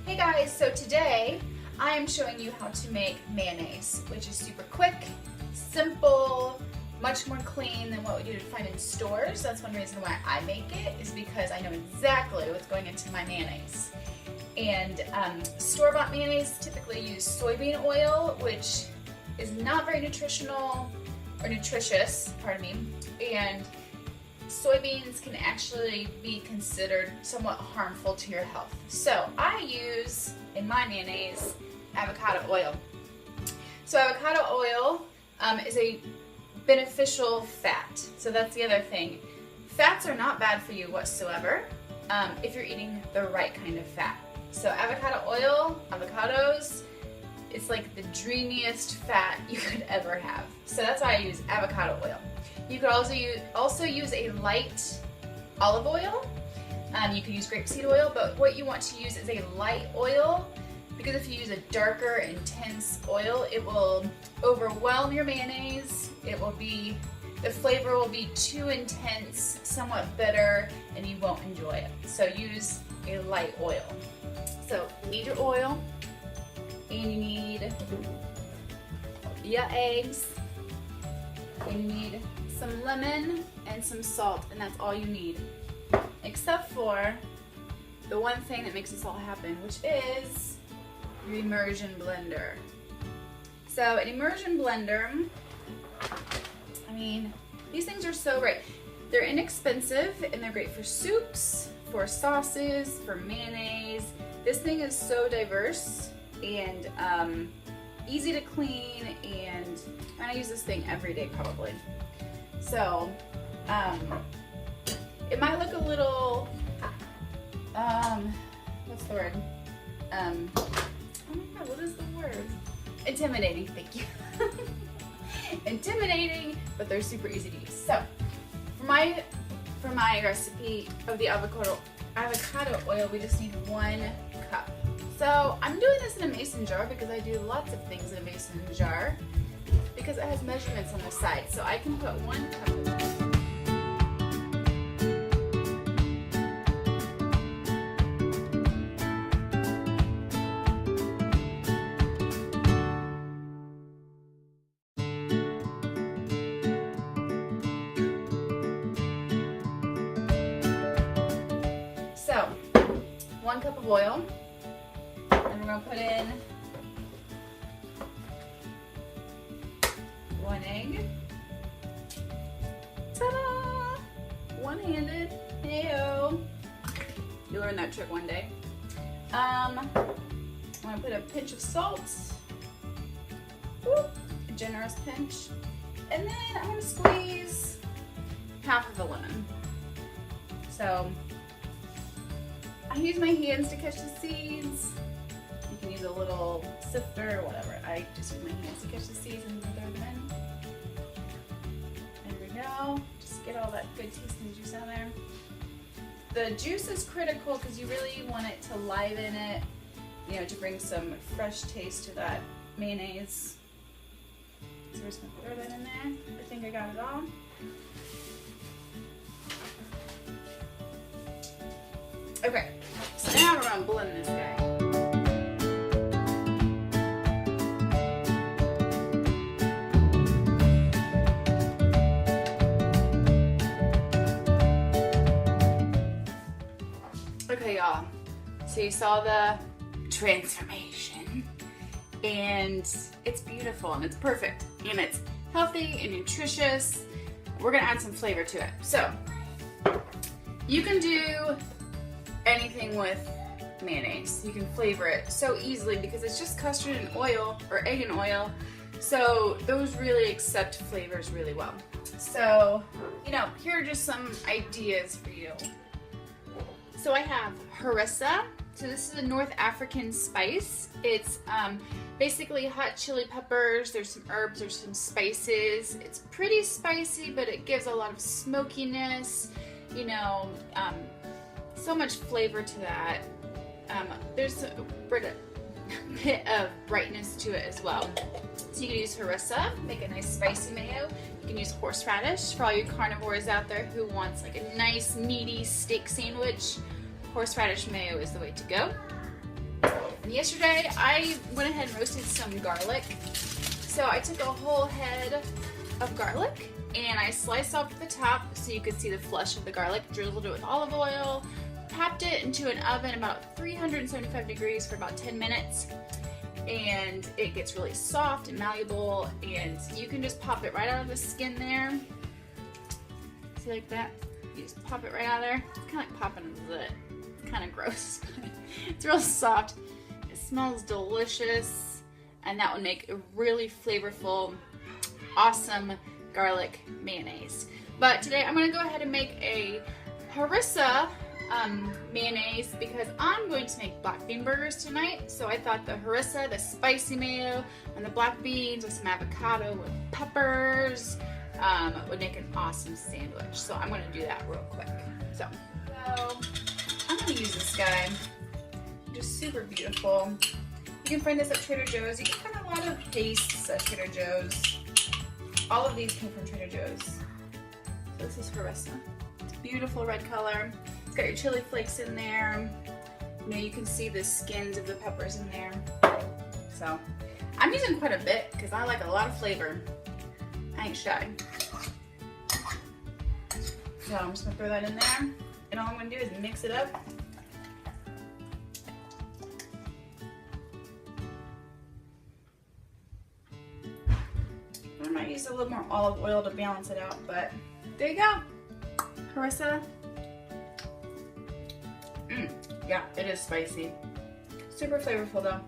Hey guys, so today I am showing you how to make mayonnaise, which is super quick, simple, much more clean than what you'd find in stores. That's one reason why I make it, is because I know exactly what's going into my mayonnaise. And store-bought mayonnaise typically use soybean oil, which is not very nutritional or nutritious, pardon me, and soybeans can actually be considered somewhat harmful to your health. So I use, in my mayonnaise, avocado oil. So avocado oil is a beneficial fat. So that's the other thing. Fats are not bad for you whatsoever if you're eating the right kind of fat. So avocado oil, avocados, it's like the dreamiest fat you could ever have. So that's why I use avocado oil. You could also use a light olive oil. You could use grapeseed oil, but what you want to use is a light oil, because if you use a darker, intense oil, it will overwhelm your mayonnaise. The flavor will be too intense, somewhat bitter, and you won't enjoy it. So use a light oil. So you need your oil, and you need your eggs, and you need some lemon and some salt, and that's all you need. Except for the one thing that makes this all happen, which is your immersion blender. So an immersion blender, I mean, these things are so great. They're inexpensive and they're great for soups, for sauces, for mayonnaise. This thing is so diverse and easy to clean, and I use this thing every day probably. So it might look a little, what's the word? Oh my god, what is the word? Intimidating, thank you. Intimidating, but they're super easy to use. So for my recipe of the avocado oil, we just need 1 cup. So I'm doing this in a mason jar because I do lots of things in a mason jar, because it has measurements on the side. So I can put 1 cup of it. So 1 cup of oil, and we're going to put in 1 egg. Ta-da! One-handed. Mayo. You'll learn that trick one day. I'm going to put a pinch of salt. Woo, a generous pinch. And then I'm going to squeeze half of a lemon. So I use my hands to catch the seeds. You can use a little sifter or whatever. I just use my hands to catch the seeds and throw them in. There we go. Just get all that good tasting juice out of there. The juice is critical because you really want it to liven it, you know, to bring some fresh taste to that mayonnaise. So we're just gonna throw that in there. I think I got it all. Okay, so now we're gonna blend this guy. Okay, y'all, so you saw the transformation, and it's beautiful, and it's perfect, and it's healthy and nutritious. We're gonna add some flavor to it. So, you can do anything with mayonnaise. You can flavor it so easily because it's just custard and oil, or egg and oil, so those really accept flavors really well. So, you know, here are just some ideas for you. So I have harissa. So this is a North African spice. It's basically hot chili peppers. There's some herbs, there's some spices. It's pretty spicy, but it gives a lot of smokiness, you know, so much flavor to that. There's a bit of brightness to it as well. So you can use harissa, make a nice spicy mayo. You can use horseradish for all you carnivores out there who wants like a nice meaty steak sandwich. Horseradish mayo is the way to go. Yesterday I went ahead and roasted some garlic. So I took a whole head of garlic and I sliced off the top so you could see the flesh of the garlic, drizzled it with olive oil, popped it into an oven about 375 degrees for about 10 minutes. And it gets really soft and malleable, and you can just pop it right out of the skin there. See, like that? You just pop it right out of there. It's kind of like popping the kind of gross. It's real soft. It smells delicious, and that would make a really flavorful, awesome garlic mayonnaise. But today I'm going to go ahead and make a harissa mayonnaise because I'm going to make black bean burgers tonight. So I thought the harissa, the spicy mayo, and the black beans with some avocado with peppers would make an awesome sandwich. So I'm going to do that real quick. So I'm going to use this guy. Just super beautiful. You can find this at Trader Joe's. You can find a lot of pastes at Trader Joe's. All of these came from Trader Joe's. So this is harissa. It's beautiful red color. It's got your chili flakes in there. You know, you can see the skins of the peppers in there. So I'm using quite a bit because I like a lot of flavor. I ain't shy. So I'm just gonna throw that in there, and all I'm gonna do is mix it up. I might use a little more olive oil to balance it out, but there you go. Harissa. Yeah, it is spicy. Super flavorful though.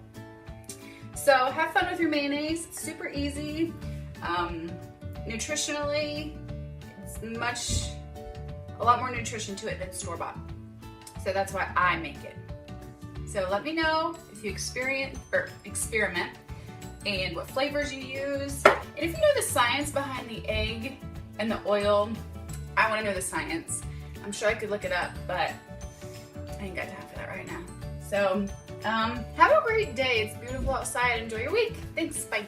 So have fun with your mayonnaise. It's super easy. Nutritionally, it's a lot more nutrition to it than store-bought. So that's why I make it. So let me know if you experiment and what flavors you use. And if you know the science behind the egg and the oil, I want to know the science. I'm sure I could look it up, but I ain't got time for that right now. So have a great day. It's beautiful outside. Enjoy your week. Thanks. Bye.